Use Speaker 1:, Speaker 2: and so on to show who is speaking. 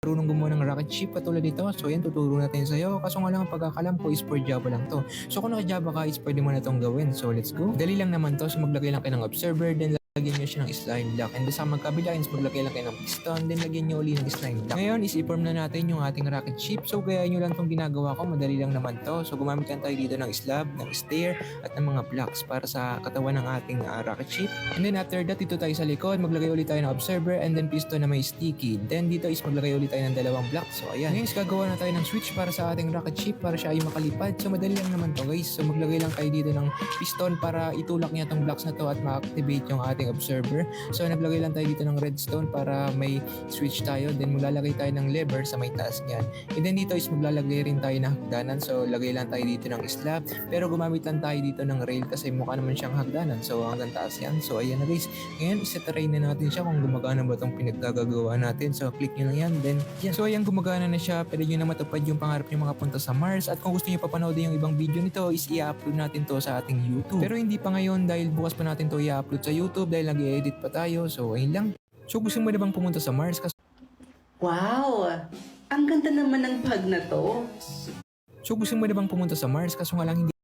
Speaker 1: marunong gumawa ng rocket ship katulad nito. So yan, tuturo natin sa'yo. Kaso nga lang ang pagkakalam ko is for Java lang to. So kung naka-Java ka is pwede mo na itong gawin. So let's go. Dali lang naman to. So maglagay lang kayo ng observer, then lagyan nyo siya ng slime block. And sa magkabila is maglagay lang kayo ng piston, then lagyan nyo uli ng slime block. Ngayon is i-form na natin yung ating rocket ship. So kaya nyo lang itong ginagawa ko, madali lang naman to. So gumamit lang tayo dito ng slab, ng stair, at ng mga blocks para sa katawan ng ating rocket ship. And then after that, dito tayo sa likod, maglagay ulit tayo ng observer and then piston na may sticky. Then dito is maglagay ulit tayo ng dalawang blocks. So ayan. Ngayon is gagawa na tayo ng switch para sa ating rocket ship para siya ay makalipad. So madali lang naman to guys. So maglagay lang tayo dito ng piston para itulak niya tong blocks na to at ma-activate yung ating observer. So naglagay lang tayo dito ng redstone para may switch tayo. Then maglalagay tayo ng lever sa may taas niyan. And then dito is maglalagay rin tayo ng hagdanan. So lagay lang tayo dito ng slab. Pero gumamit lang tayo dito ng rail kasi mukha naman siyang hagdanan. So hanggang taas yan. So ayan na guys. Ngayon isa-try na natin siya kung gumagana ba itong pinaggagawa natin. So click nyo lang yan. Then yan. So ayan, gumagana na siya. Pwede nyo na matupad yung pangarap nyo makapunta sa Mars. At kung gusto nyo papanoodin yung ibang video nito is i-upload natin to sa ating YouTube. Pero hindi pa ngayon dahil bukas pa natin to i-upload sa YouTube dahil nag-edit pa tayo. So ayun lang. So gusto mo na bang pumunta sa Mars?
Speaker 2: Wow! Ang ganda naman ng bag na to.
Speaker 1: So gusto mo na bang pumunta sa Mars? Kaso nga lang hindi